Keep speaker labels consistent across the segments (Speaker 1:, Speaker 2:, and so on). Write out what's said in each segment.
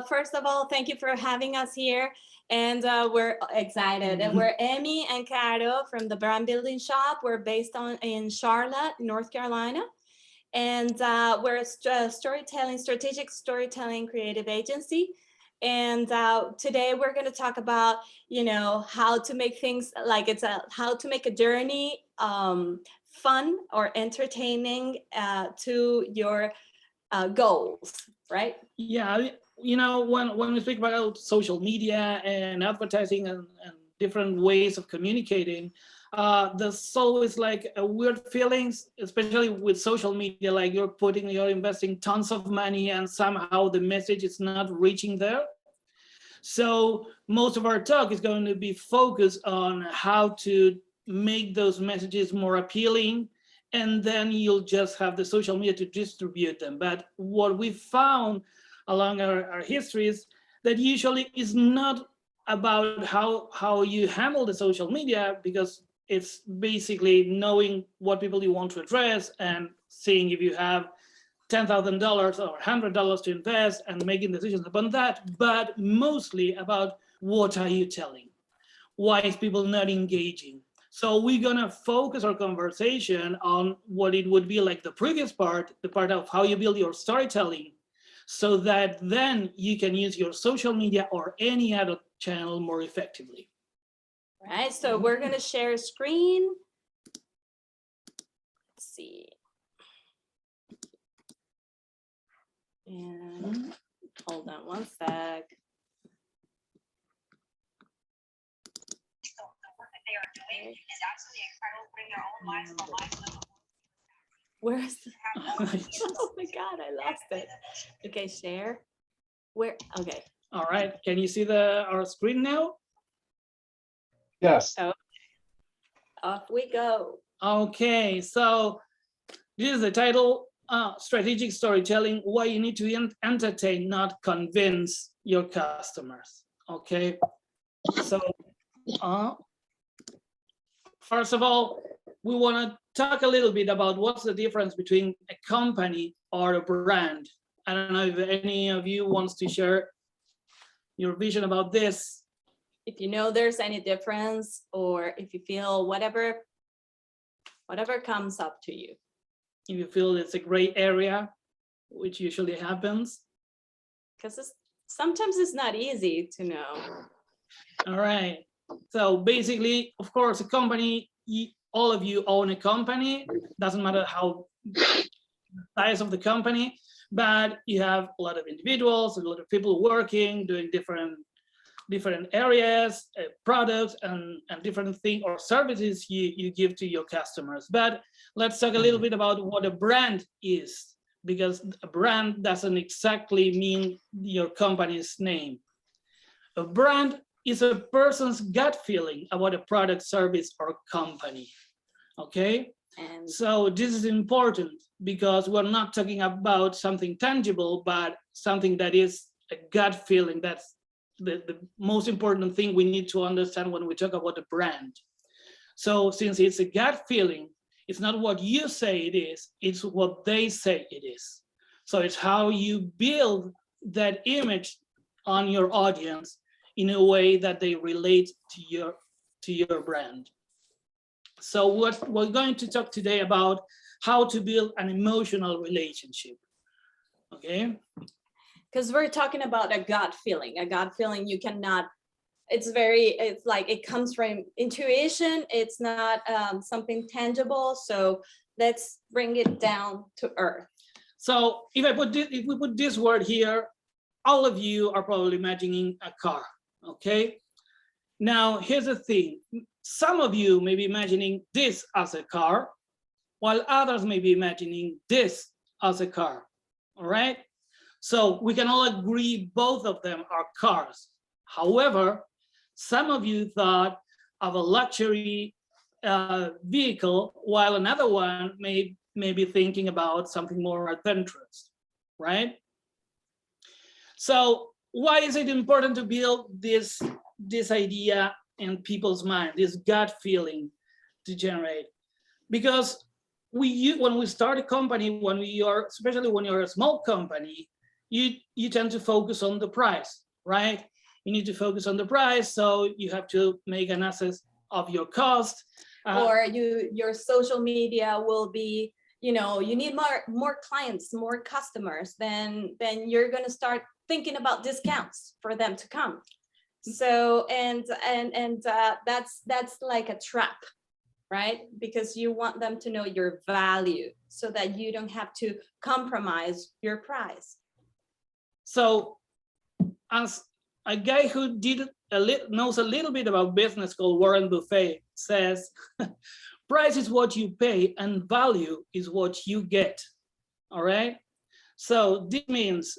Speaker 1: First of all, thank you for having us here. And we're excited. And we're Emmy and Caro from the Brand Building Shop. We're based in Charlotte, North Carolina. And we're a strategic storytelling creative agency. And today we're going to talk about, how to make things like how to make a journey fun or entertaining to your goals, right?
Speaker 2: Yeah, when we speak about social media and advertising and different ways of communicating, there's always like a weird feelings, especially with social media, like you're investing tons of money and somehow the message is not reaching there. So most of our talk is going to be focused on how to make those messages more appealing, and then you'll just have the social media to distribute them. But what we found along our histories that usually is not about how you handle the social media, because it's basically knowing what people you want to address and seeing if you have $10,000 or $100 to invest and making decisions upon that, but mostly about what are you telling? Why is people not engaging? So we're gonna focus our conversation on what it would be like the previous part, the part of how you build your storytelling, so that then you can use your social media or any other channel more effectively.
Speaker 1: Right, so we're gonna share a screen. Let's see. And hold on one sec. Where's oh my god, I lost it. Okay, share. Where? Okay.
Speaker 2: All right, can you see our screen now?
Speaker 3: Yes.
Speaker 1: Oh, off we go.
Speaker 2: Okay, so this is the title, Strategic Storytelling, why you need to entertain, not convince your customers. Okay, so first of all, we want to talk a little bit about what's the difference between a company or a brand. I don't know if any of you wants to share your vision about this.
Speaker 1: If you know there's any difference, or if you feel whatever comes up to you.
Speaker 2: If you feel it's a gray area, which usually happens.
Speaker 1: Because sometimes it's not easy to know.
Speaker 2: All right. So basically, of course, a company, all of you own a company. Doesn't matter how the size of the company, but you have a lot of individuals, a lot of people working, doing different areas, products, and different things or services you give to your customers. But let's talk a little bit about what a brand is, because a brand doesn't exactly mean your company's name. A brand is a person's gut feeling about a product, service, or company. Okay? And so this is important because we're not talking about something tangible, but something that is a gut feeling. That's the most important thing we need to understand when we talk about a brand. So since it's a gut feeling, it's not what you say it is, it's what they say it is. So it's how you build that image on your audience in a way that they relate to your brand. So what we're going to talk today about how to build an emotional relationship. Okay?
Speaker 1: Because we're talking about a gut feeling. A gut feeling you cannot, it's like it comes from intuition. It's not something tangible. So let's bring it down to earth.
Speaker 2: So if we put this word here, all of you are probably imagining a car, okay? Now, here's the thing. Some of you may be imagining this as a car, while others may be imagining this as a car, all right? So we can all agree both of them are cars. However, some of you thought of a luxury vehicle, while another one may be thinking about something more adventurous, right? So why is it important to build this idea in people's mind, this gut feeling to generate? Because when we start a company, especially when you're a small company, you tend to focus on the price, right? You need to focus on the price, so you have to make an assess of your cost.
Speaker 1: Or your social media will be, you know, you need more clients, more customers, then you're going to start thinking about discounts for them to come. So that's like a trap, right? Because you want them to know your value so that you don't have to compromise your price.
Speaker 2: So as a guy who knows a little bit about business called Warren Buffett says, price is what you pay and value is what you get, all right? So this means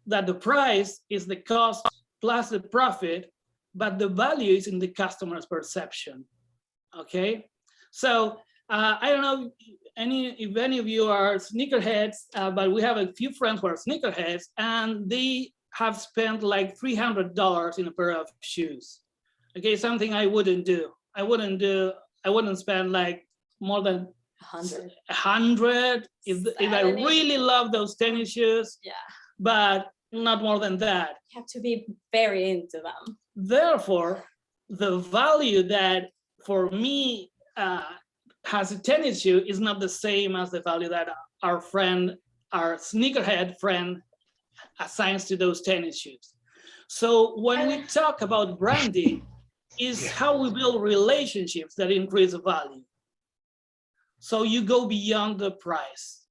Speaker 2: that the price is the cost plus the profit, but the value is in the customer's perception, okay? So I don't know if any of you are sneakerheads, but we have a few friends who are sneakerheads, and they have spent like $300 in a pair of shoes. Okay, something I wouldn't do. I wouldn't spend like more than 100 if I really love those tennis shoes. Yeah. But not more than that.
Speaker 1: You have to be very into them.
Speaker 2: Therefore, the value that for me has a tennis shoe is not the same as the value that our sneakerhead friend assigns to those tennis shoes. So when we talk about branding, is how we build relationships that increase value. So you go beyond the price,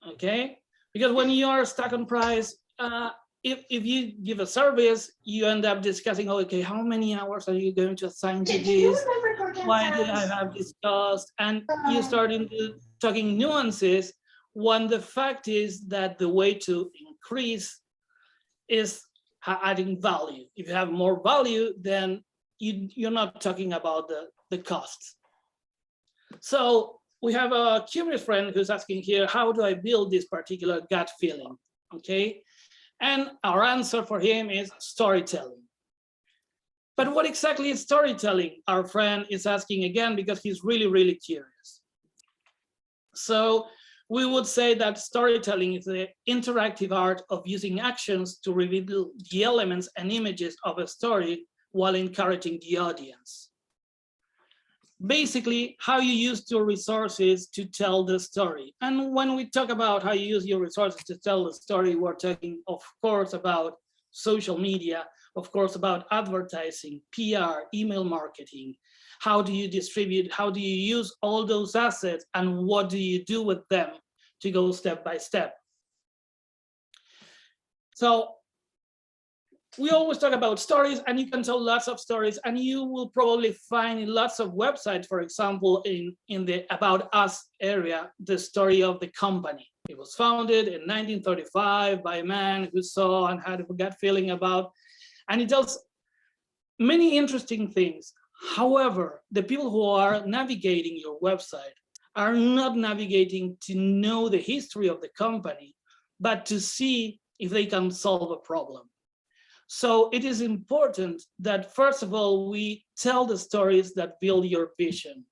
Speaker 2: okay? Because when you are stuck on price, if you give a service, you end up discussing, oh, okay, how many hours are you going to assign to this? Why do I have this cost? And you start into talking nuances when the fact is that the way to increase is adding value. If you have more value, then you're not talking about the costs. So we have a curious friend who's asking here, how do I build this particular gut feeling? Okay. And our answer for him is storytelling. But what exactly is storytelling? Our friend is asking again, because he's really, really curious. So we would say that storytelling is the interactive art of using actions to reveal the elements and images of a story while encouraging the audience. Basically, how you use your resources to tell the story. And when we talk about how you use your resources to tell the story, we're talking, of course, about social media, of course, about advertising, PR, email marketing. How do you distribute? How do you use all those assets? And what do you do with them to go step by step? So we always talk about stories, and you can tell lots of stories, and you will probably find in lots of websites, for example, in the About Us area, the story of the company. It was founded in 1935 by a man who saw and had a gut feeling about, and it tells many interesting things. However, the people who are navigating your website are not navigating to know the history of the company, but to see if they can solve a problem. So it is important that, first of all, we tell the stories that build your vision.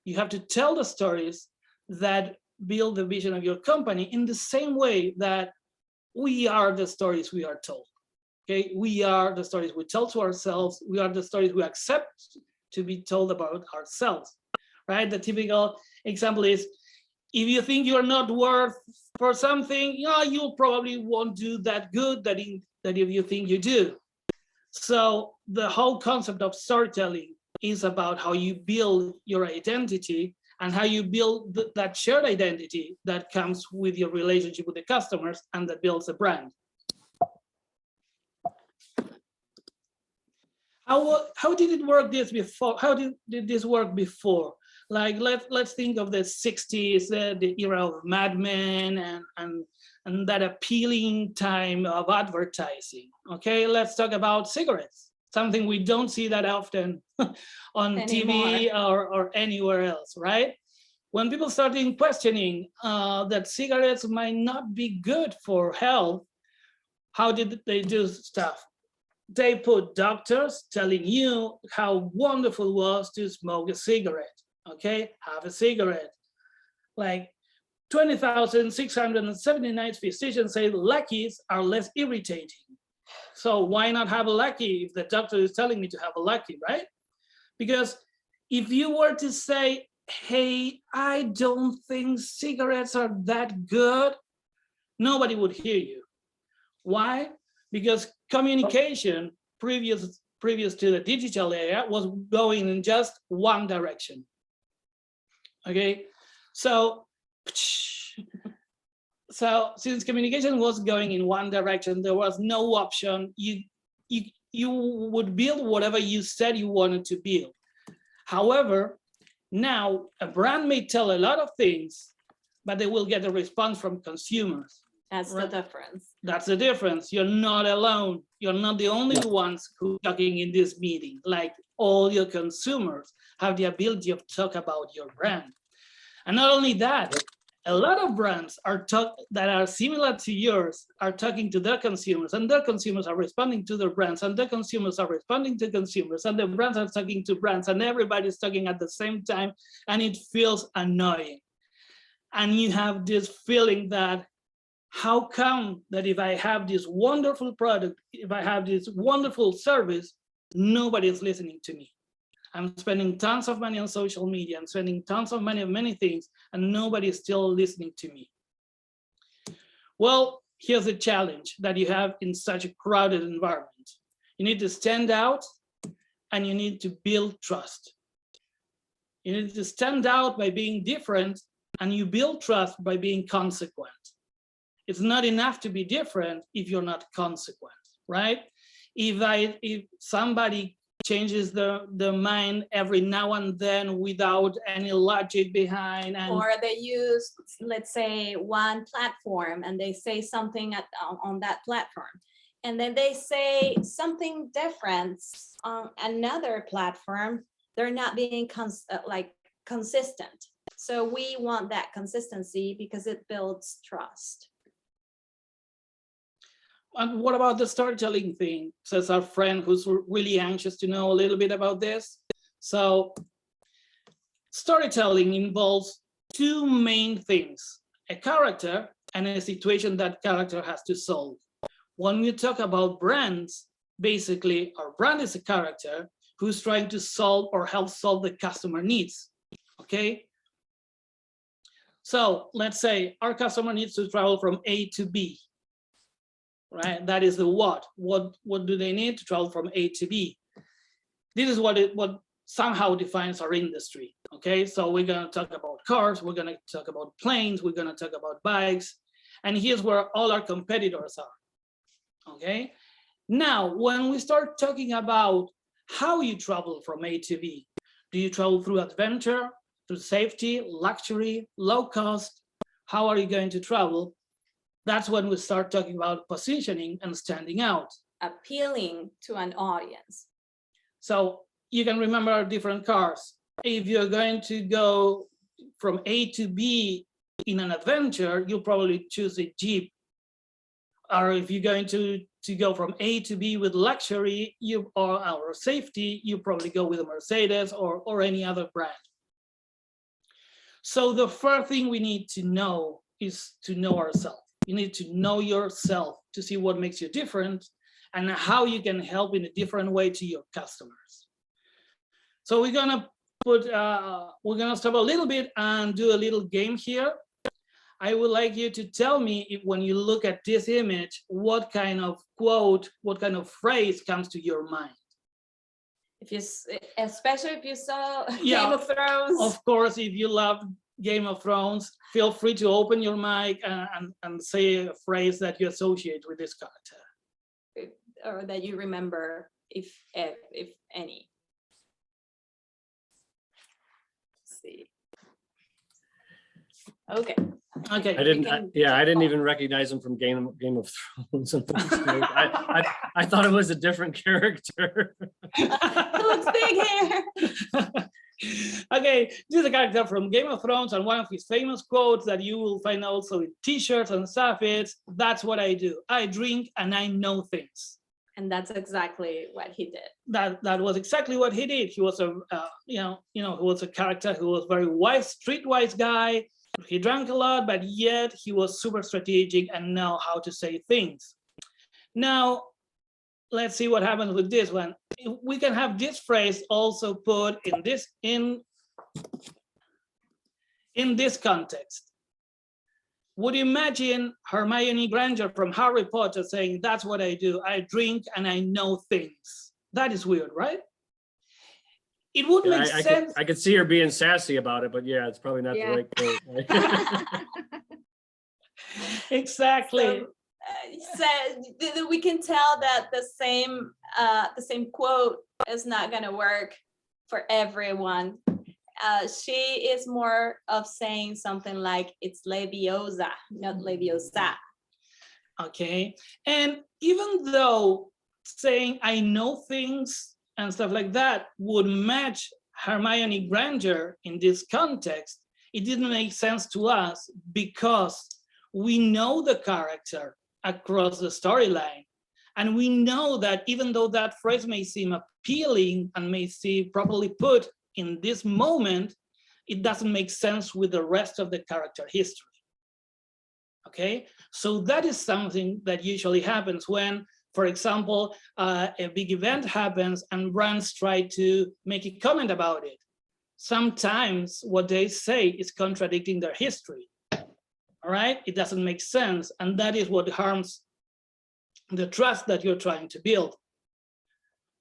Speaker 2: You have to tell the stories that build the vision of your company in the same way that we are the stories we are told. Okay, we are the stories we tell to ourselves. We are the stories we accept to be told about ourselves, right? The typical example is, if you think you're not worth for something, you probably won't do that good that if you think you do. So the whole concept of storytelling is about how you build your identity and how you build that shared identity that comes with your relationship with the customers and that builds a brand. How did it work this before? How did this work before? Like, let's think of the 60s, the era of Mad Men and that appealing time of advertising. Okay, let's talk about cigarettes, something we don't see that often on TV or anywhere else, right? When people started questioning that cigarettes might not be good for health, how did they do stuff? They put doctors telling you how wonderful it was to smoke a cigarette. Okay, have a cigarette. Like, 20,679 physicians say Luckies are less irritating. So why not have a Lucky if the doctor is telling me to have a Lucky, right? Because if you were to say, hey, I don't think cigarettes are that good, nobody would hear you. Why? Because communication previous to the digital era was going in just one direction. Okay, so since communication was going in one direction, there was no option. You would build whatever you said you wanted to build. However, now a brand may tell a lot of things, but they will get a response from consumers.
Speaker 1: That's the difference.
Speaker 2: That's the difference. You're not alone. You're not the only ones who are talking in this meeting. Like, all your consumers have the ability of talk about your brand. And not only that, a lot of brands that are similar to yours are talking to their consumers, and their consumers are responding to their brands, and their consumers are responding to consumers, and the brands are talking to brands, and everybody's talking at the same time, and it feels annoying. And you have this feeling that, how come that if I have this wonderful product, if I have this wonderful service, nobody is listening to me? I'm spending tons of money on social media, I'm spending tons of money on many things, and nobody is still listening to me. Well, here's a challenge that you have in such a crowded environment. You need to stand out, and you need to build trust. You need to stand out by being different, and you build trust by being consequent. It's not enough to be different if you're not consequent, right? If somebody changes the mind every now and then without any logic behind,
Speaker 1: or they use, let's say, one platform and they say something on that platform, and then they say something different on another platform, they're not being consistent. So we want that consistency because it builds trust.
Speaker 2: And what about the storytelling thing? Says our friend who's really anxious to know a little bit about this. So storytelling involves two main things: a character and a situation that character has to solve. When we talk about brands, basically our brand is a character who's trying to solve or help solve the customer needs, okay? So let's say our customer needs to travel from A to B. Right, that is the what. What do they need to travel from A to B? This is what somehow defines our industry. Okay, so we're going to talk about cars, we're going to talk about planes, we're going to talk about bikes, and here's where all our competitors are. Okay, now when we start talking about how you travel from A to B, do you travel through adventure, through safety, luxury, low cost? How are you going to travel? That's when we start talking about positioning and standing out.
Speaker 1: Appealing to an audience.
Speaker 2: So you can remember different cars. If you're going to go from A to B in an adventure, you'll probably choose a Jeep. Or if you're going to go from A to B with luxury or safety, you probably go with a Mercedes or any other brand. So the first thing we need to know is to know ourselves. You need to know yourself to see what makes you different and how you can help in a different way to your customers. So we're gonna stop a little bit and do a little game here. I would like you to tell me if, when you look at this image, what kind of quote, what kind of phrase comes to your mind.
Speaker 1: Especially if you saw Game of Thrones.
Speaker 2: Of course, if you love Game of Thrones, feel free to open your mic and say a phrase that you associate with this character.
Speaker 1: Or that you remember, if any. Let's see. Okay.
Speaker 2: Okay.
Speaker 4: I didn't even recognize him from Game of Thrones. I thought it was a different character.
Speaker 1: It looks big here.
Speaker 2: Okay, this is a character from Game of Thrones, and one of his famous quotes that you will find also in t-shirts and stuff is, "That's what I do. I drink and I know things."
Speaker 1: And that's exactly what he did.
Speaker 2: That was exactly what he did. He was he was a character who was very wise, streetwise guy. He drank a lot, but yet he was super strategic and know how to say things. Now, let's see what happens with this one. We can have this phrase also put in this context. Would you imagine Hermione Granger from Harry Potter saying, "That's what I do. I drink and I know things"? That is weird, right? It would
Speaker 4: Yeah,
Speaker 2: make sense.
Speaker 4: I could see her being sassy about it, but yeah, it's probably not the right quote. Right?
Speaker 2: Exactly.
Speaker 1: So we can tell that the same quote is not going to work for everyone. She is more of saying something like it's Leviosa, not Leviosa.
Speaker 2: Okay. And even though saying I know things and stuff like that would match Hermione Granger in this context, it didn't make sense to us because we know the character across the storyline. And we know that even though that phrase may seem appealing and may seem properly put in this moment, it doesn't make sense with the rest of the character history. Okay, so that is something that usually happens when, for example, a big event happens and brands try to make a comment about it. Sometimes what they say is contradicting their history. All right, it doesn't make sense. And that is what harms the trust that you're trying to build.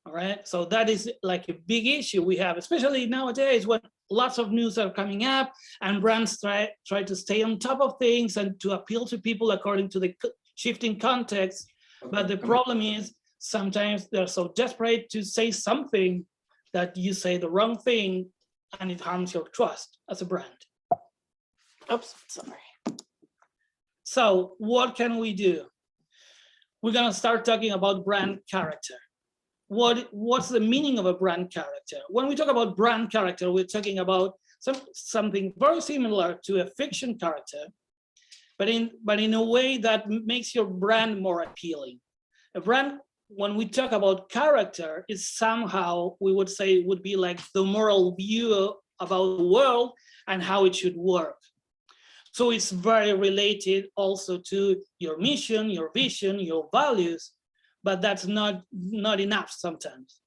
Speaker 2: All right, so that is like a big issue we have, especially nowadays when lots of news are coming up and brands try to stay on top of things and to appeal to people according to the shifting context. But the problem is sometimes they're so desperate to say something that you say the wrong thing and it harms your trust as a brand. Oops, sorry. So what can we do? We're gonna start talking about brand character. What's the meaning of a brand character? When we talk about brand character, we're talking about something very similar to a fiction character, but in a way that makes your brand more appealing. A brand, when we talk about character, is somehow, we would say, would be like the moral view about the world and how it should work. So it's very related also to your mission, your vision, your values, but that's not enough sometimes.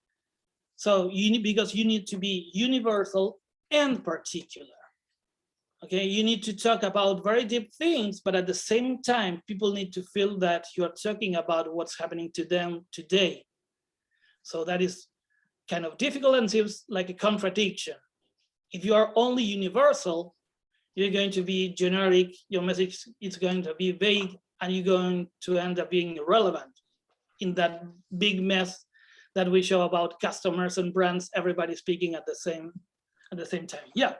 Speaker 2: So because you need to be universal and particular. Okay, you need to talk about very deep things, but at the same time, people need to feel that you're talking about what's happening to them today. So that is kind of difficult and seems like a contradiction. If you are only universal, you're going to be generic, your message is going to be vague, and you're going to end up being irrelevant in that big mess that we show about customers and brands, everybody speaking at the same time. Yeah.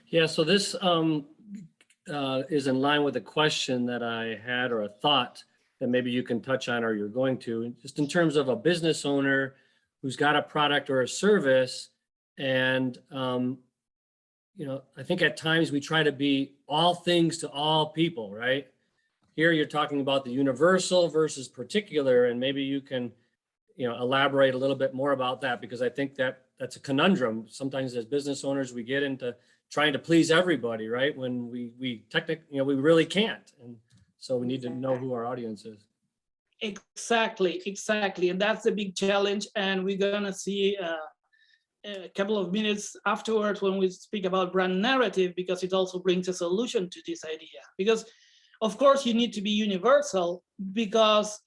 Speaker 4: Yeah, so this is in line with a question that I had, or a thought that maybe you can touch on, or you're going to, just in terms of a business owner who's got a product or a service. And, I think at times we try to be all things to all people, right? Here you're talking about the universal versus particular, and maybe you can, elaborate a little bit more about that, because I think that's a conundrum. Sometimes as business owners, we get into trying to please everybody, right? When we technically, we really can't. And so we need to know who our audience is. Exactly.
Speaker 2: And that's the big challenge. And we're gonna see a couple of minutes afterwards when we speak about brand narrative, because it also brings a solution to this idea. Because of course you need to be universal, because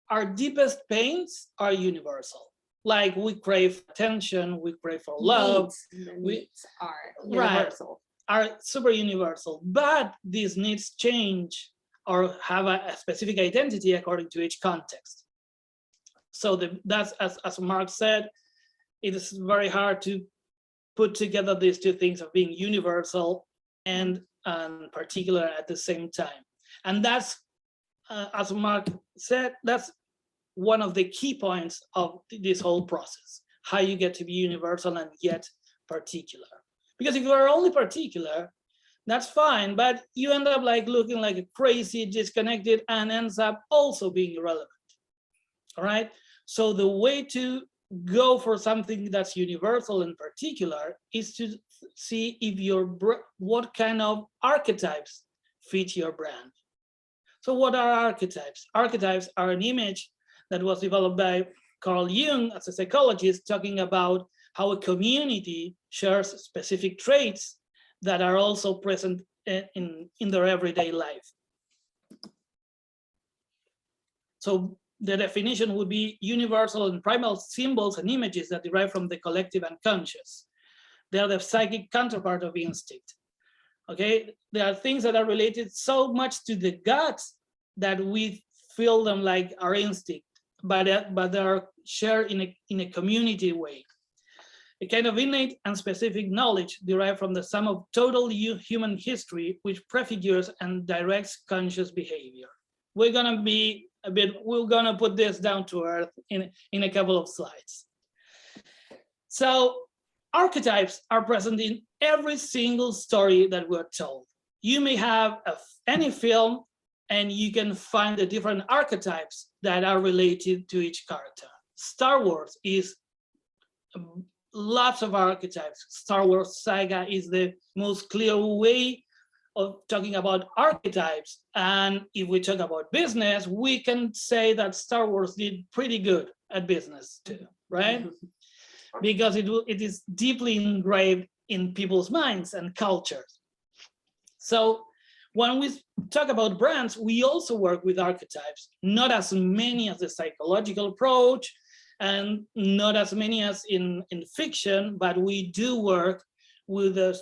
Speaker 2: our deepest pains are universal. Like we crave attention, we crave for love.
Speaker 1: Needs are universal.
Speaker 2: Right, are super universal, but these needs change or have a specific identity according to each context. So that's, as Mark said, it is very hard to put together these two things of being universal and particular at the same time. And that's, as Mark said, that's one of the key points of this whole process, how you get to be universal and yet particular. Because if you are only particular, that's fine, but you end up like looking like a crazy, disconnected, and ends up also being irrelevant. All right. So the way to go for something that's universal in particular is to see if what kind of archetypes fit your brand. So what are archetypes? Archetypes are an image that was developed by Carl Jung as a psychologist, talking about how a community shares specific traits that are also present in their everyday life. So the definition would be universal and primal symbols and images that derive from the collective unconscious. They are the psychic counterpart of instinct. Okay, there are things that are related so much to the gut that we feel them like our instinct, but they are shared in a community way. A kind of innate and specific knowledge derived from the sum of total human history, which prefigures and directs conscious behavior. We're gonna put this down to earth in a couple of slides. So archetypes are present in every single story that we're told. You may have any film and you can find the different archetypes that are related to each character. Star Wars is lots of archetypes. Star Wars saga is the most clear way of talking about archetypes. And if we talk about business, we can say that Star Wars did pretty good at business too, right? Because it is deeply engraved in people's minds and cultures. So when we talk about brands, we also work with archetypes, not as many as the psychological approach and not as many as in fiction, but we do work with a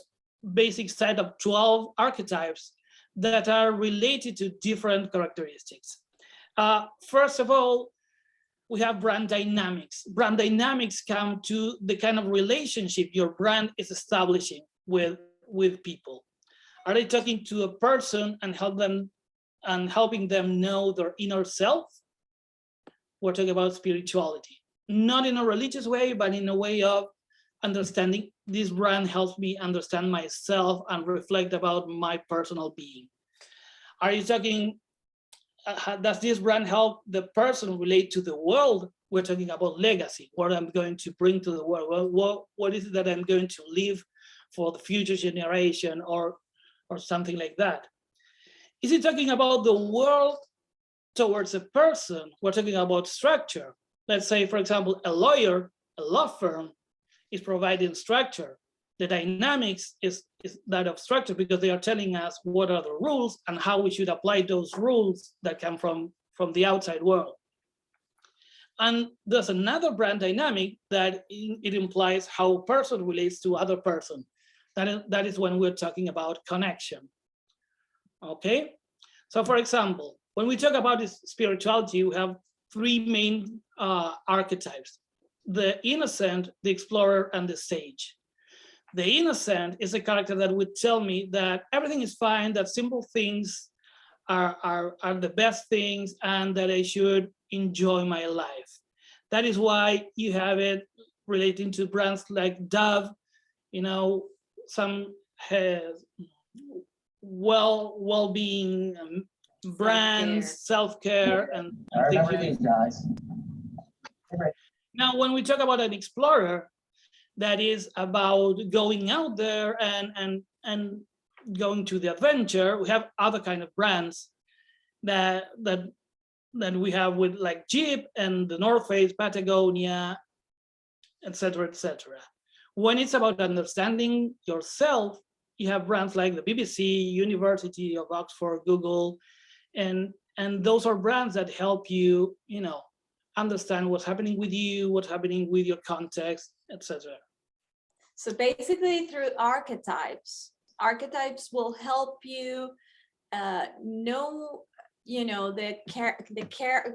Speaker 2: basic set of 12 archetypes that are related to different characteristics. First of all, we have brand dynamics. Brand dynamics come to the kind of relationship your brand is establishing with people. Are they talking to a person and helping them know their inner self? We're talking about spirituality, not in a religious way, but in a way of understanding. This brand helps me understand myself and reflect about my personal being. Are you talking, does this brand help the person relate to the world? We're talking about legacy, what I'm going to bring to the world. What is it that I'm going to leave for the future generation or something like that? Is it talking about the world towards a person? We're talking about structure. Let's say, for example, a lawyer, a law firm is providing structure. The dynamics is that of structure because they are telling us what are the rules and how we should apply those rules that come from the outside world. And there's another brand dynamic that it implies how a person relates to other person. That is when we're talking about connection. Okay, so for example, when we talk about this spirituality, we have three main archetypes: the innocent, the explorer, and the sage. The innocent is a character that would tell me that everything is fine, that simple things are the best things, and that I should enjoy my life. That is why you have it relating to brands like Dove, you know, some well-being brands, self-care, and things like that.
Speaker 5: Guys.
Speaker 2: Now, when we talk about an explorer, that is about going out there and going to the adventure, we have other kind of brands that we have with like Jeep and the North Face, Patagonia, etc., etc. When it's about understanding yourself, you have brands like the BBC, University of Oxford, Google, and those are brands that help you, you know, understand what's happening with you, what's happening with your context, etc.
Speaker 1: So basically through archetypes will help you know, you know,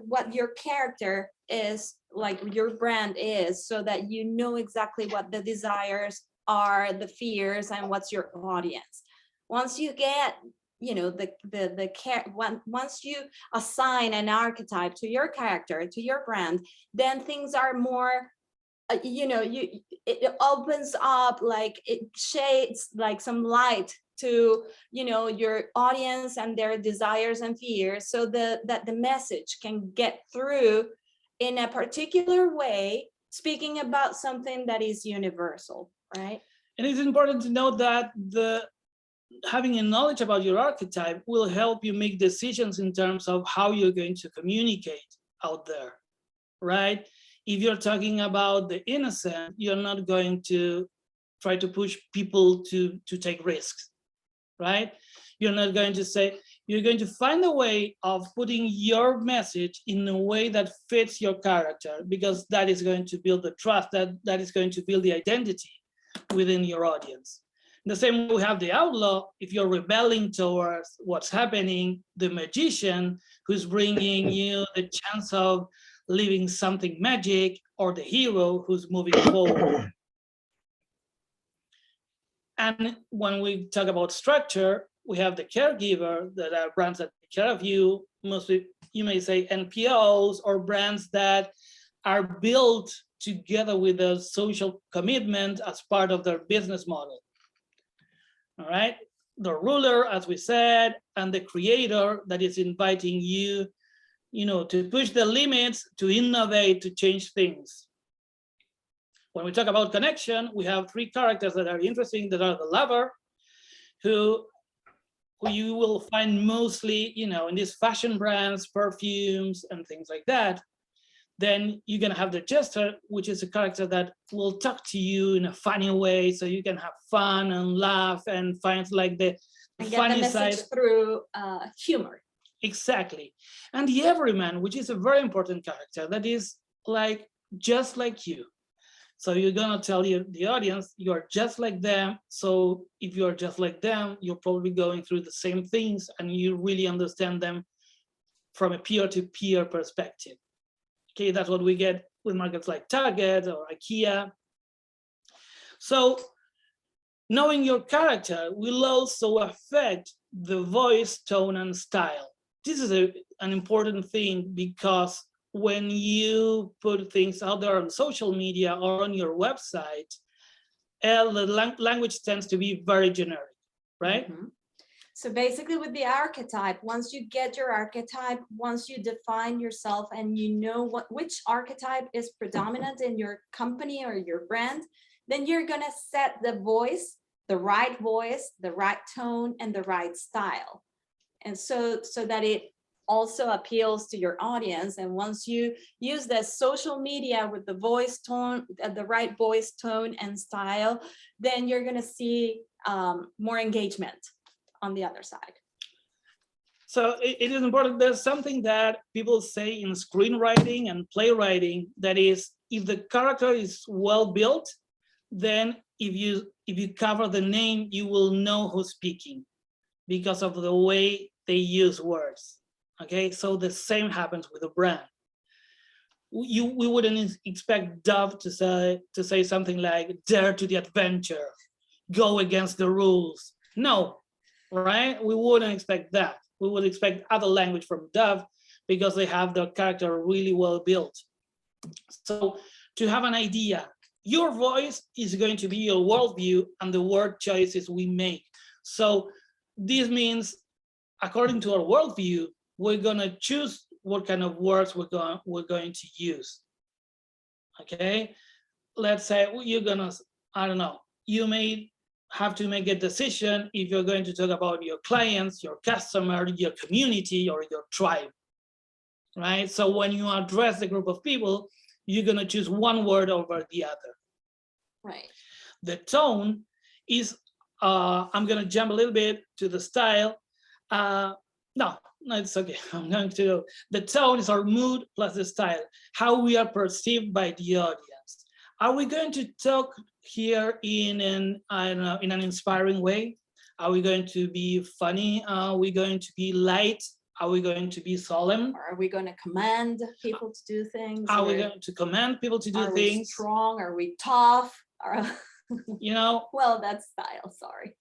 Speaker 1: what your character is, like your brand is, so that you know exactly what the desires are, the fears, and what's your audience. Once you get, you know, once you assign an archetype to your character, to your brand, then things are more, you know, it opens up, like it shades like some light to, you know, your audience and their desires and fears, so that the message can get through in a particular way, speaking about something that is universal, right?
Speaker 2: And it's important to note that having a knowledge about your archetype will help you make decisions in terms of how you're going to communicate out there, right? If you're talking about the innocent, you're not going to try to push people to take risks, right? You're not going to say, you're going to find a way of putting your message in a way that fits your character, because that is going to build the trust, that is going to build the identity within your audience. In the same way we have the outlaw, if you're rebelling towards what's happening, the magician who's bringing you the chance of living something magic, or the hero who's moving forward. And when we talk about structure, we have the caregiver, that are brands that take care of you, mostly you may say NPOs, or brands that are built together with a social commitment as part of their business model. All right, the ruler, as we said, and the creator that is inviting you, to push the limits, to innovate, to change things. When we talk about connection, we have three characters that are interesting, that are the lover, who you will find mostly, in these fashion brands, perfumes, and things like that. Then you're gonna have the jester, which is a character that will talk to you in a funny way, so you can have fun and laugh and find like the
Speaker 1: And get
Speaker 2: funny
Speaker 1: the message
Speaker 2: side.
Speaker 1: through humor.
Speaker 2: Exactly. And the everyman, which is a very important character that is like just like you. So you're gonna tell the audience you're just like them. So if you're just like them, you're probably going through the same things, and you really understand them from a peer-to-peer perspective. Okay, that's what we get with markets like Target or IKEA. So knowing your character will also affect the voice, tone, and style. This is an important thing, because when you put things out there on social media or on your website, the language tends to be very generic, right?
Speaker 1: Mhm. So basically with the archetype, once you get your archetype, once you define yourself and you know which archetype is predominant in your company or your brand, then you're gonna set the voice, the right tone, and the right style. And so that it also appeals to your audience. And once you use the social media with the voice tone, the right voice tone and style, then you're gonna see more engagement on the other side.
Speaker 2: So it is important. There's something that people say in screenwriting and playwriting, that is, if the character is well built, then if you cover the name, you will know who's speaking because of the way they use words. Okay, so the same happens with a brand. We wouldn't expect Dove to say something like "dare to the adventure," "go against the rules." No, right? We wouldn't expect that. We would expect other language from Dove, because they have their character really well built. So to have an idea, your voice is going to be your worldview and the word choices we make. So this means, according to our worldview, we're gonna choose what kind of words we're going to use. Okay, let's say you're gonna, I don't know, you may have to make a decision if you're going to talk about your clients, your customer, your community, or your tribe, right? So when you address the group of people, you're gonna choose one word over the other.
Speaker 1: Right.
Speaker 2: The tone is, I'm gonna jump a little bit to the style. No, it's okay. I'm going to, the tone is our mood plus the style, how we are perceived by the audience. Are we going to talk here in an, I don't know, in an inspiring way? Are we going to be funny? Are we going to be light? Are we going to be solemn?
Speaker 1: Or are we going to command people to do things?
Speaker 2: Are we
Speaker 1: Or
Speaker 2: going to command people to do
Speaker 1: are we
Speaker 2: things?
Speaker 1: strong? Are we tough?
Speaker 2: You know,
Speaker 1: Well, that's style, sorry.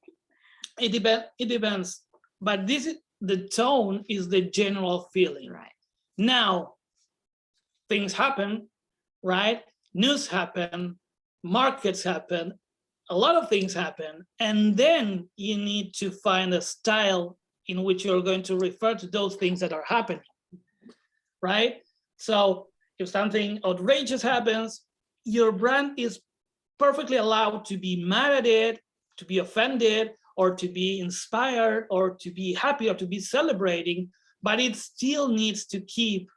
Speaker 2: it depends. But this is, the tone is the general feeling.
Speaker 1: Right.
Speaker 2: Now, things happen, right? News happen, markets happen, a lot of things happen, and then you need to find a style in which you're going to refer to those things that are happening, right? So if something outrageous happens, your brand is perfectly allowed to be mad at it, to be offended, or to be inspired, or to be happy, or to be celebrating, but it still needs to keep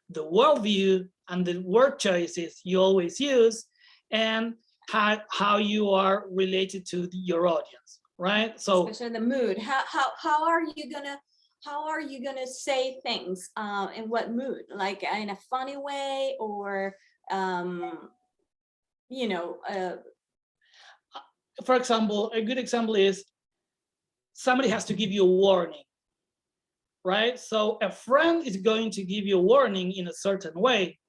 Speaker 2: the worldview and the word choices you always use, and how you are related to your audience, right? So
Speaker 1: especially the mood. How are you gonna say things in what mood? Like in a funny way, or you know,
Speaker 2: for example, a good example is somebody has to give you a warning, right? So a friend is going to give you a warning in a certain way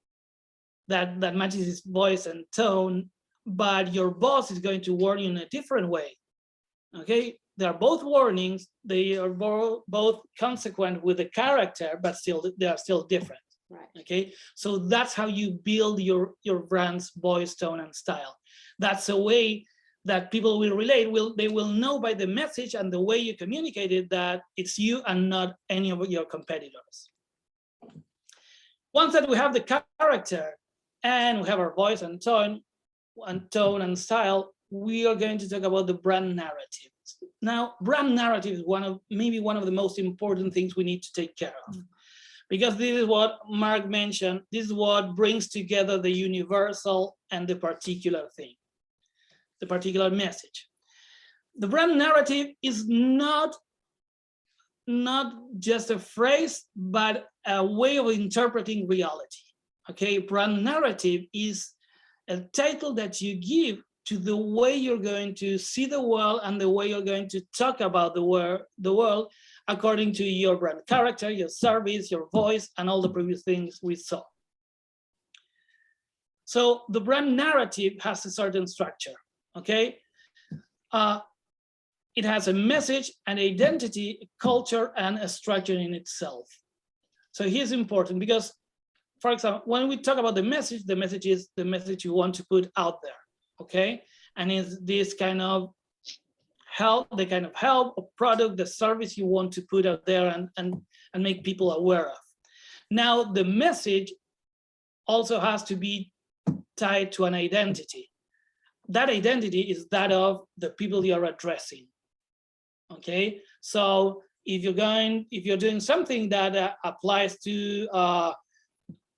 Speaker 2: that matches his voice and tone, but your boss is going to warn you in a different way, okay? They are both warnings, they are both consequent with the character, but still they are still different,
Speaker 1: right.
Speaker 2: okay? So that's how you build your brand's voice, tone, and style. That's a way that people will relate, they will know by the message and the way you communicate it that it's you and not any of your competitors. Once that we have the character and we have our voice and tone and style, we are going to talk about the brand narrative. Now, brand narrative is maybe one of the most important things we need to take care of, because this is what Mark mentioned, this is what brings together the universal and the particular thing, the particular message. The brand narrative is not just a phrase, but a way of interpreting reality. Okay, brand narrative is a title that you give to the way you're going to see the world and the way you're going to talk about the world according to your brand character, your service, your voice, and all the previous things we saw. So the brand narrative has a certain structure, okay? It has a message, an identity, a culture, and a structure in itself. So here's important because, for example, when we talk about the message is the message you want to put out there, okay? And it's this kind of help, the kind of help or product, the service you want to put out there and make people aware of. Now, the message also has to be tied to an identity. That identity is that of the people you are addressing, okay? So if you're doing something that applies to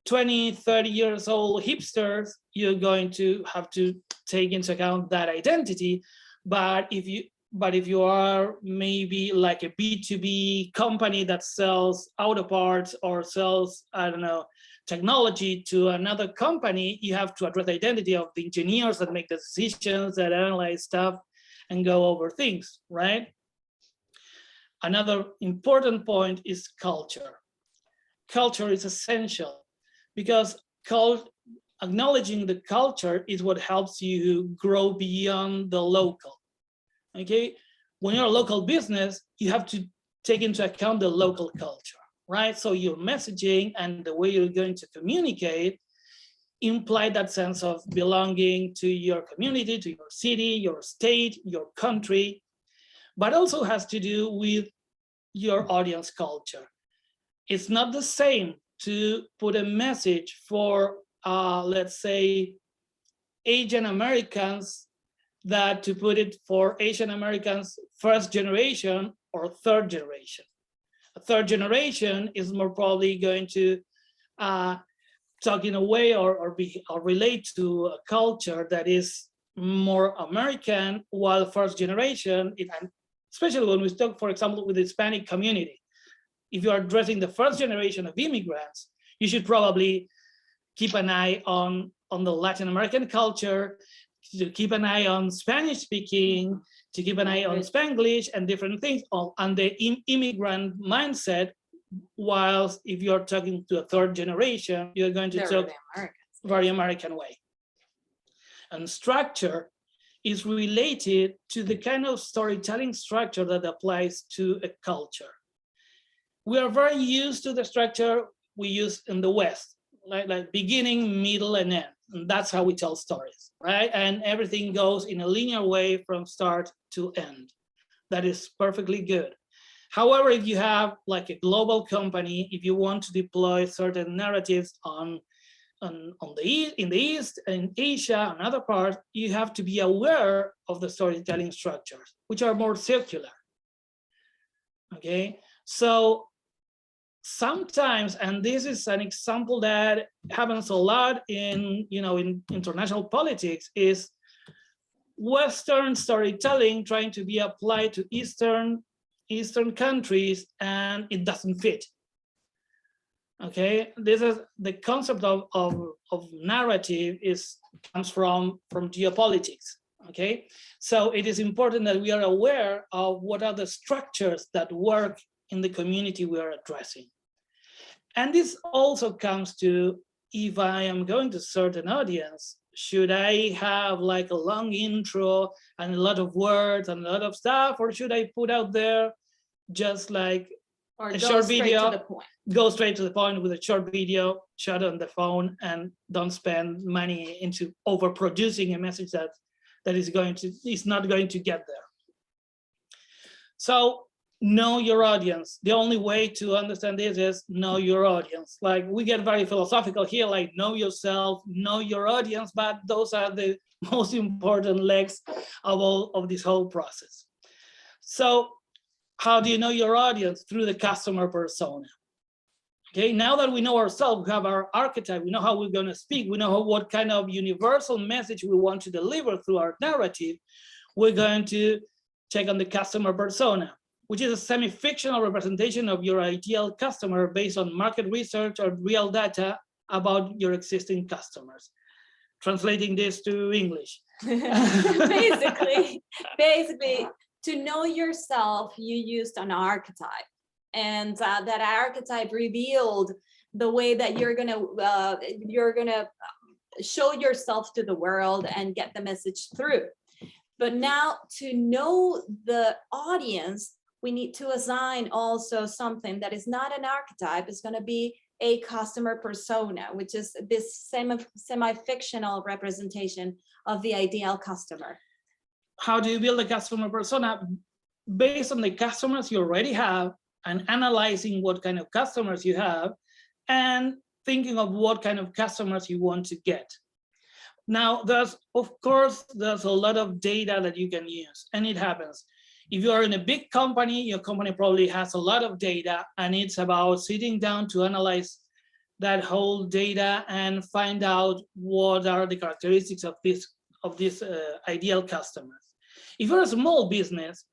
Speaker 2: 20, 30 years old hipsters, you're going to have to take into account that identity. But if you are maybe like a B2B company that sells auto parts or sells, I don't know, technology to another company, you have to address the identity of the engineers that make the decisions, that analyze stuff and go over things, right? Another important point is culture. Culture is essential because acknowledging the culture is what helps you grow beyond the local, okay? When you're a local business, you have to take into account the local culture, right? So your messaging and the way you're going to communicate imply that sense of belonging to your community, to your city, your state, your country, but also has to do with your audience culture. It's not the same to put a message for, let's say, Asian Americans that to put it for Asian Americans first generation or third generation. A third generation is more probably going to talk in a way or relate to a culture that is more American, while first generation, especially when we talk, for example, with the Hispanic community, if you are addressing the first generation of immigrants, you should probably keep an eye on the Latin American culture, to keep an eye on Spanish speaking, to keep an eye on Spanglish and different things, and the immigrant mindset. Whilst if you're talking to a third generation, you're going to talk very American way. And structure is related to the kind of storytelling structure that applies to a culture. We are very used to the structure we use in the West, like beginning, middle, and end. And that's how we tell stories, right? And everything goes in a linear way from start to end. That is perfectly good. However, if you have like a global company, if you want to deploy certain narratives on in the East, in Asia, and other parts, you have to be aware of the storytelling structures, which are more circular. Okay, so sometimes, and this is an example that happens a lot in international politics, is Western storytelling trying to be applied to Eastern countries, and it doesn't fit. Okay, this is the concept of narrative comes from geopolitics. Okay, so it is important that we are aware of what are the structures that work in the community we are addressing. And this also comes to, if I am going to serve an audience, should I have like a long intro and a lot of words and a lot of stuff, or should I put out there just like
Speaker 1: Or
Speaker 2: a
Speaker 1: go
Speaker 2: short
Speaker 1: straight
Speaker 2: video,
Speaker 1: to the point.
Speaker 2: go straight to the point with a short video, shot on the phone, and don't spend money into overproducing a message that is not going to get there. So know your audience. The only way to understand this is know your audience. Like, we get very philosophical here, like know yourself, know your audience, but those are the most important legs of this whole process. So how do you know your audience? Through the customer persona. Okay, now that we know ourselves, we have our archetype, we know how we're going to speak, we know what kind of universal message we want to deliver through our narrative, we're going to check on the customer persona, which is a semi-fictional representation of your ideal customer based on market research or real data about your existing customers. Translating this to English.
Speaker 1: basically, to know yourself, you used an archetype. And that archetype revealed the way that you're gonna show yourself to the world and get the message through. But now, to know the audience, we need to assign also something that is not an archetype. It's going to be a customer persona, which is this semi-fictional representation of the ideal customer.
Speaker 2: How do you build a customer persona? Based on the customers you already have, and analyzing what kind of customers you have, and thinking of what kind of customers you want to get. Now, of course, there's a lot of data that you can use, and it happens. If you are in a big company, your company probably has a lot of data, and it's about sitting down to analyze that whole data and find out what are the characteristics of this ideal customers. If you're a small business,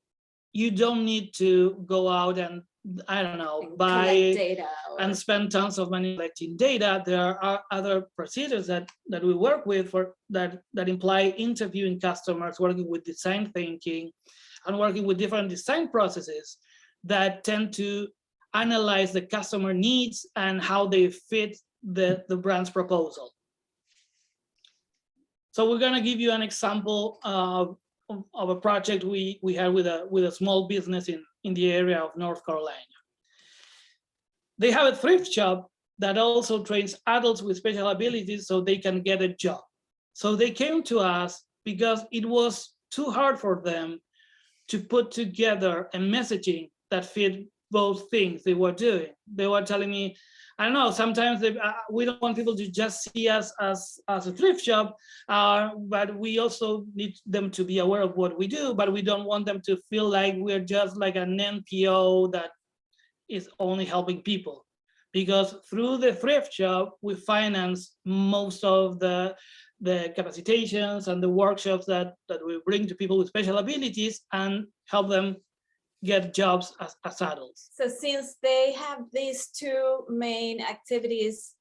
Speaker 2: you don't need to go out and, I don't know, buy
Speaker 1: data
Speaker 2: and spend tons of money collecting data. There are other procedures that we work with that imply interviewing customers, working with design thinking, and working with different design processes that tend to analyze the customer needs and how they fit the brand's proposal. So we're going to give you an example of a project we had with a small business in the area of North Carolina. They have a thrift shop that also trains adults with special abilities so they can get a job. So they came to us because it was too hard for them to put together a messaging that fit both things they were doing. They were telling me, I don't know, sometimes we don't want people to just see us as a thrift shop, but we also need them to be aware of what we do, but we don't want them to feel like we're just like an NPO that is only helping people. Because through the thrift shop, we finance most of the capacitations and the workshops that we bring to people with special abilities and help them get jobs as adults.
Speaker 1: So since they have these two main activities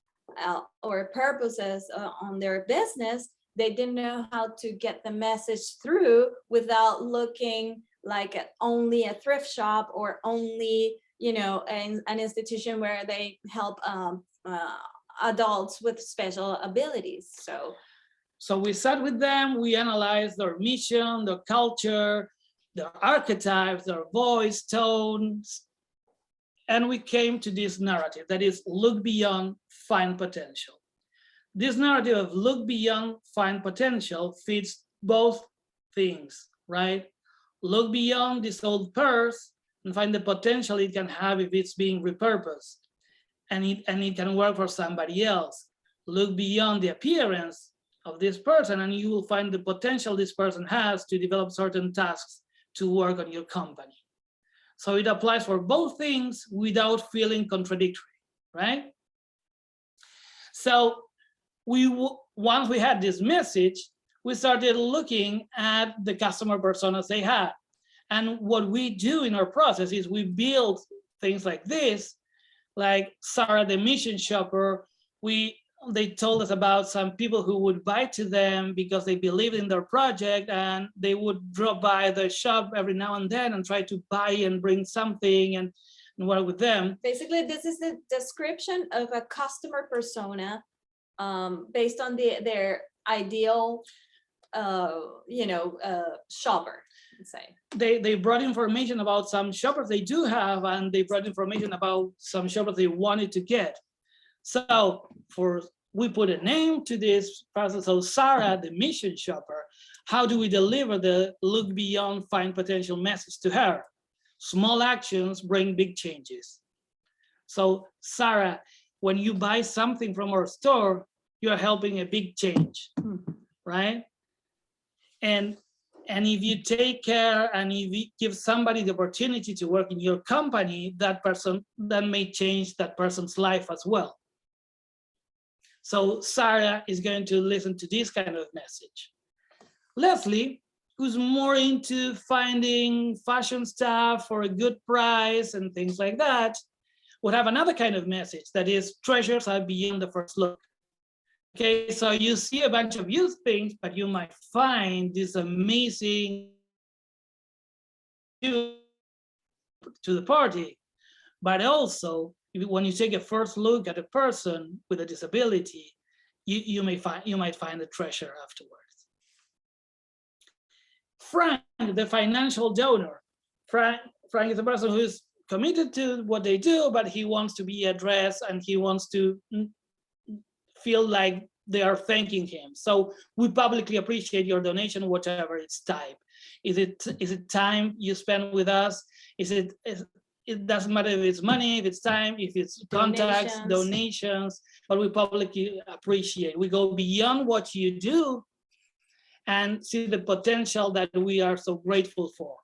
Speaker 1: or purposes on their business, they didn't know how to get the message through without looking like only a thrift shop or only, an institution where they help adults with special abilities.
Speaker 2: So we sat with them, we analyzed their mission, their culture, their archetypes, their voice, tones, and we came to this narrative that is look beyond, find potential. This narrative of look beyond, find potential fits both things, right? Look beyond this old purse and find the potential it can have if it's being repurposed, and it can work for somebody else. look beyond the appearance of this person, and you will find the potential this person has to develop certain tasks to work on your company. So it applies for both things without feeling contradictory, right? So once we had this message, we started looking at the customer personas they had. And what we do in our process is we build things like this, like Sarah, the mission shopper. They told us about some people who would buy to them because they believed in their project, and they would drop by the shop every now and then and try to buy and bring something and work with them.
Speaker 1: Basically, this is the description of a customer persona based on their ideal, shopper, let's say.
Speaker 2: They brought information about some shoppers they do have, and they brought information about some shoppers they wanted to get. So we put a name to this person. So Sarah, the mission shopper, how do we deliver the look beyond, find potential message to her? Small actions bring big changes. So Sarah, when you buy something from our store, you're helping a big change, right? And if you take care and if you give somebody the opportunity to work in your company, that may change that person's life as well. So Sarah is going to listen to this kind of message. Leslie, who's more into finding fashion stuff for a good price and things like that, would have another kind of message that is treasures are beyond the first look. Okay, so you see a bunch of used things, but you might find this amazing to the party. But also, when you take a first look at a person with a disability, you might find a treasure afterwards. Frank, the financial donor. Frank is a person who is committed to what they do, but he wants to be addressed and he wants to feel like they are thanking him. So we publicly appreciate your donation, whatever its type. Is it time you spend with us? It doesn't matter if it's money, if it's time, if it's contacts, donations, but we publicly appreciate. We go beyond what you do and see the potential that we are so grateful for.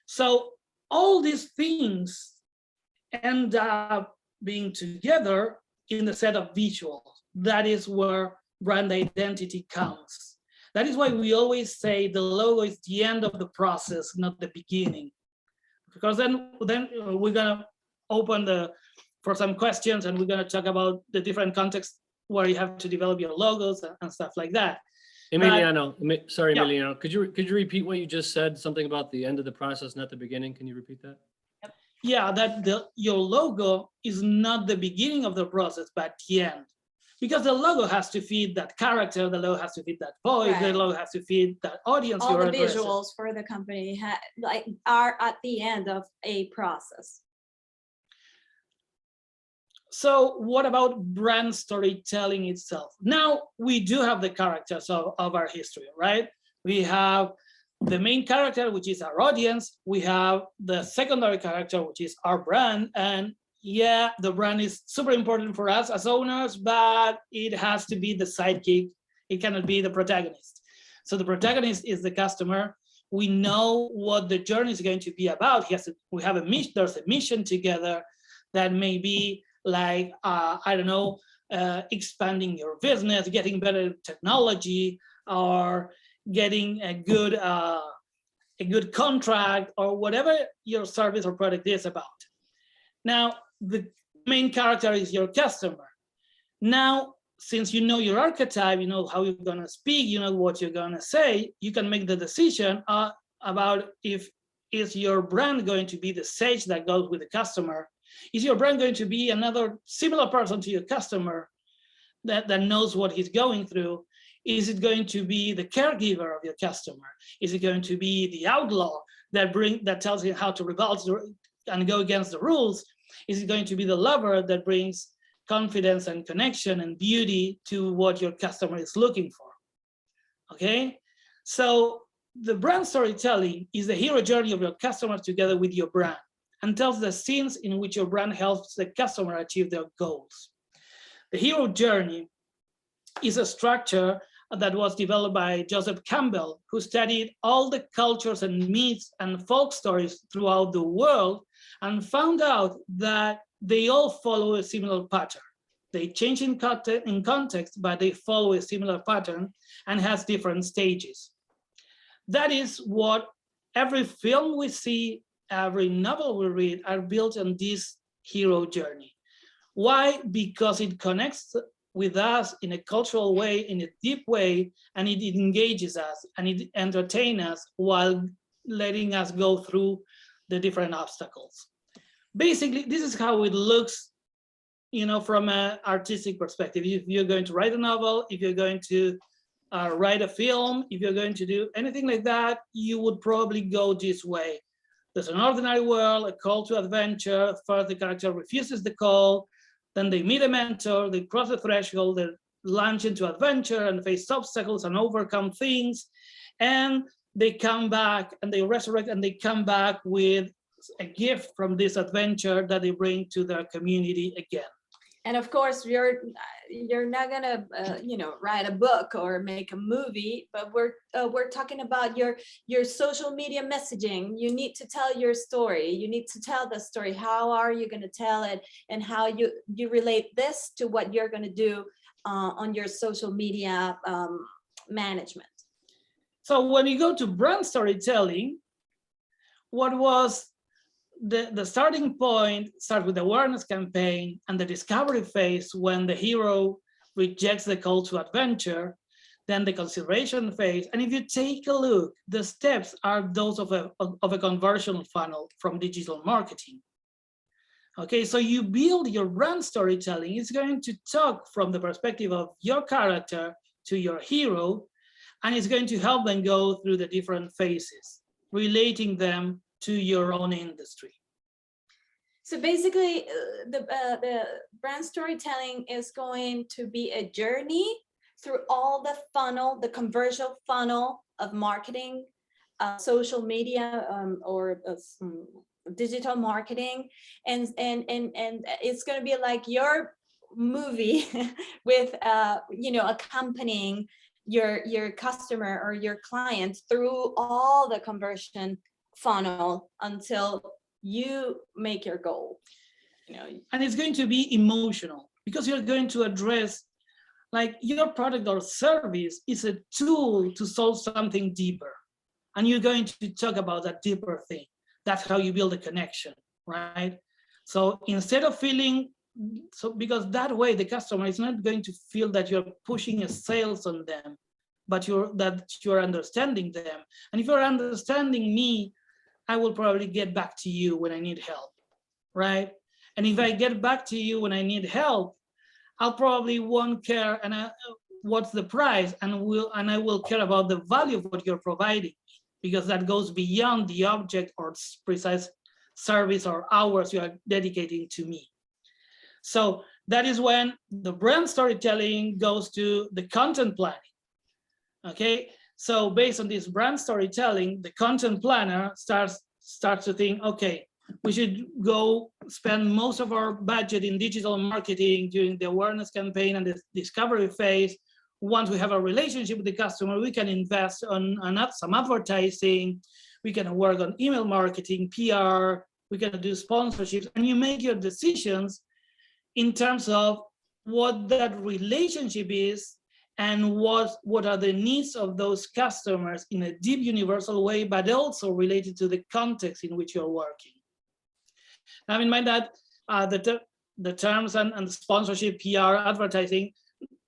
Speaker 2: So all these things end up being together in the set of visuals. That is where brand identity counts. That is why we always say the logo is the end of the process, not the beginning. Because then we're gonna open for some questions, and we're gonna talk about the different contexts where you have to develop your logos and stuff like that.
Speaker 4: Emiliano, sorry,
Speaker 2: Yeah.
Speaker 4: Emiliano, could you repeat what you just said? Something about the end of the process, not the beginning. Can you repeat that?
Speaker 2: Yeah, that your logo is not the beginning of the process, but the end. Because the logo has to feed that character, the logo has to feed that voice,
Speaker 1: Right.
Speaker 2: the logo has to feed that audience.
Speaker 1: All
Speaker 2: you're
Speaker 1: the
Speaker 2: addressing.
Speaker 1: visuals for the company are at the end of a process.
Speaker 2: So what about brand storytelling itself? Now we do have the characters of our history, right? We have the main character, which is our audience. We have the secondary character, which is our brand. And yeah, the brand is super important for us as owners, but it has to be the sidekick. It cannot be the protagonist. So the protagonist is the customer. We know what the journey is going to be about. We have a mission. There's a mission together that may be like, expanding your business, getting better technology, or getting a good contract, or whatever your service or product is about. Now, the main character is your customer. Now, since you know your archetype, you know how you're gonna speak, you know what you're gonna say, you can make the decision about if is your brand going to be the sage that goes with the customer? Is your brand going to be another similar person to your customer that knows what he's going through? Is it going to be the caregiver of your customer? Is it going to be the outlaw that tells you how to rebel and go against the rules? Is it going to be the lover that brings confidence and connection and beauty to what your customer is looking for? Okay, so the brand storytelling is the hero journey of your customers together with your brand, and tells the scenes in which your brand helps the customer achieve their goals. The hero journey is a structure that was developed by Joseph Campbell, who studied all the cultures and myths and folk stories throughout the world and found out that they all follow a similar pattern. They change in context, but they follow a similar pattern and has different stages. That is what every film we see, every novel we read are built on this hero journey. Why? Because it connects with us in a cultural way, in a deep way, and it engages us and it entertains us while letting us go through the different obstacles. Basically, this is how it looks, you know, from an artistic perspective. If you're going to write a novel, if you're going to write a film, if you're going to do anything like that, you would probably go this way. There's an ordinary world, a call to adventure. First, the character refuses the call. Then they meet a mentor, they cross the threshold, they launch into adventure and face obstacles and overcome things. And they come back and they resurrect and they come back with a gift from this adventure that they bring to their community again.
Speaker 1: And of course, you're not gonna write a book or make a movie, but we're talking about your social media messaging. You need to tell your story. You need to tell the story. How are you going to tell it, and how you relate this to what you're going to do on your social media management.
Speaker 2: So when you go to brand storytelling, what was the starting point starts with the awareness campaign and the discovery phase when the hero rejects the call to adventure, then the consideration phase. And if you take a look, the steps are those of a conversion funnel from digital marketing. Okay, so you build your brand storytelling. It's going to talk from the perspective of your character to your hero, and it's going to help them go through the different phases, relating them to your own industry.
Speaker 1: So basically, the brand storytelling is going to be a journey through all the funnel, the conversion funnel of marketing, social media, or digital marketing, and it's going to be like your movie with accompanying your customer or your client through all the conversion funnel until you make your goal.
Speaker 2: And it's going to be emotional because you're going to address, like, your product or service is a tool to solve something deeper, and you're going to talk about that deeper thing. That's how you build a connection, right? So instead of feeling, because that way the customer is not going to feel that you're pushing a sales on them, but you're understanding them. And if you're understanding me, I will probably get back to you when I need help, right? And if I get back to you when I need help, I'll probably won't care what's the price, and I will care about the value of what you're providing, because that goes beyond the object or precise service or hours you are dedicating to me. So that is when the brand storytelling goes to the content planning. Okay, so based on this brand storytelling, the content planner starts to think, okay, we should go spend most of our budget in digital marketing during the awareness campaign and the discovery phase. Once we have a relationship with the customer, we can invest on some advertising, we can work on email marketing, PR, we can do sponsorships, and you make your decisions in terms of what that relationship is and what are the needs of those customers in a deep universal way, but also related to the context in which you're working. Have in mind that the terms and the sponsorship, PR, advertising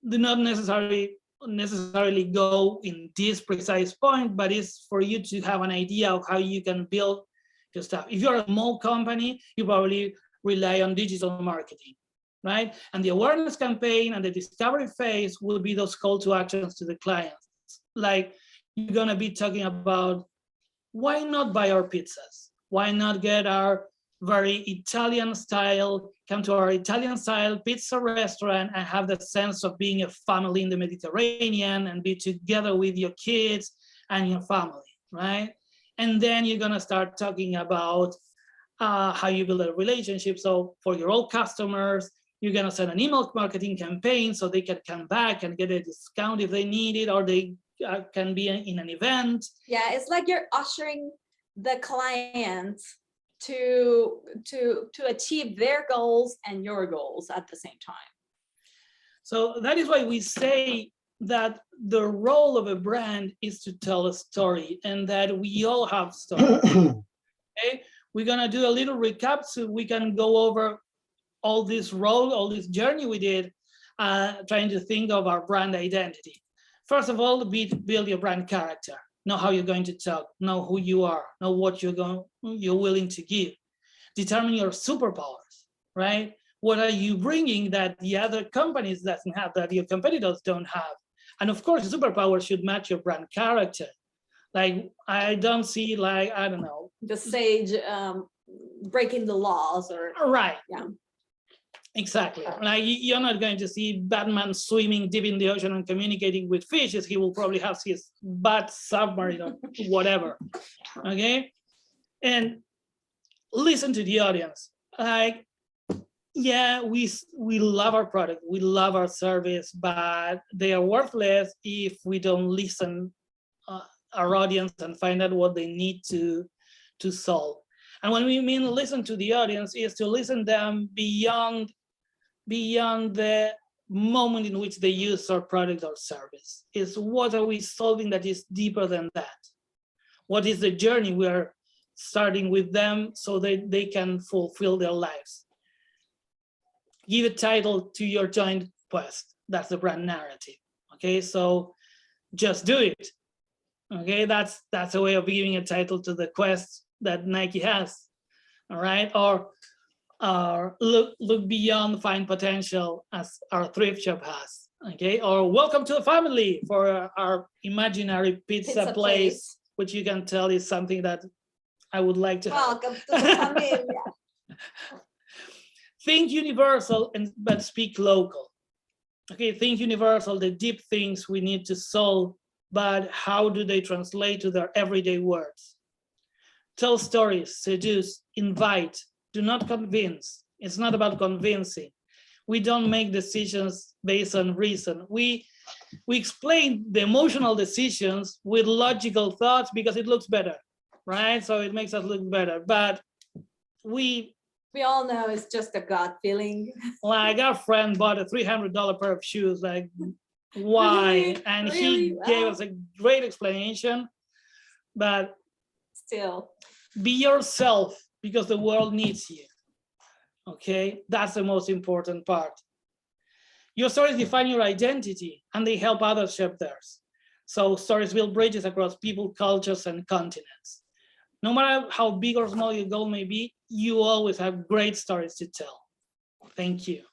Speaker 2: do not necessarily go in this precise point, but it's for you to have an idea of how you can build your stuff. If you're a small company, you probably rely on digital marketing, right? And the awareness campaign and the discovery phase will be those call to actions to the clients. Like, you're gonna be talking about, why not buy our pizzas? Why not get our very Italian style, come to our Italian style pizza restaurant and have the sense of being a family in the Mediterranean and be together with your kids and your family, right? And then you're gonna start talking about how you build a relationship. So for your old customers, You're gonna send an email marketing campaign so they can come back and get a discount if they need it, or they can be in an event.
Speaker 1: Yeah, it's like you're ushering the client to achieve their goals and your goals at the same time.
Speaker 2: So that is why we say that the role of a brand is to tell a story, and that we all have stories. Okay, we're gonna do a little recap so we can go over all this role, all this journey we did, trying to think of our brand identity. First of all, build your brand character. Know how you're going to talk. Know who you are. Know what you're willing to give. Determine your superpowers, right? What are you bringing that the other companies doesn't have, that your competitors don't have? And of course, the superpower should match your brand character. Like, I don't see, like, I don't know.
Speaker 1: The sage breaking the laws, or
Speaker 2: Right.
Speaker 1: Yeah.
Speaker 2: Exactly. Like, you're not going to see Batman swimming deep in the ocean and communicating with fishes. He will probably have his bat submarine or whatever. Okay. And listen to the audience. Like, yeah, we love our product, we love our service, but they are worthless if we don't listen our audience and find out what they need to solve. And when we mean listen to the audience, is to listen them beyond the moment in which they use our product or service. Is what are we solving that is deeper than that? What is the journey we are starting with them so that they can fulfill their lives? Give a title to your joint quest. That's the brand narrative. Okay, so just do it. Okay, that's a way of giving a title to the quest that Nike has. All right, or look beyond, find potential, as our thrift shop has. Okay, or welcome to the family for our imaginary pizza place, which you can tell is something that I would like to have.
Speaker 1: Welcome to the family.
Speaker 2: Think universal but speak local. Okay, think universal, the deep things we need to solve, but how do they translate to their everyday words? Tell stories, seduce, invite, do not convince. It's not about convincing. We don't make decisions based on reason. We explain the emotional decisions with logical thoughts because it looks better, right? So it makes us look better, but we
Speaker 1: all know it's just a gut feeling.
Speaker 2: Like, our friend bought a $300 pair of shoes, like, why?
Speaker 1: Really?
Speaker 2: And
Speaker 1: Really?
Speaker 2: he gave
Speaker 1: Wow.
Speaker 2: us a great explanation, but
Speaker 1: Still.
Speaker 2: be yourself because the world needs you. Okay, that's the most important part. Your stories define your identity and they help others shape theirs. So stories build bridges across people, cultures, and continents. No matter how big or small your goal may be, you always have great stories to tell. Thank you.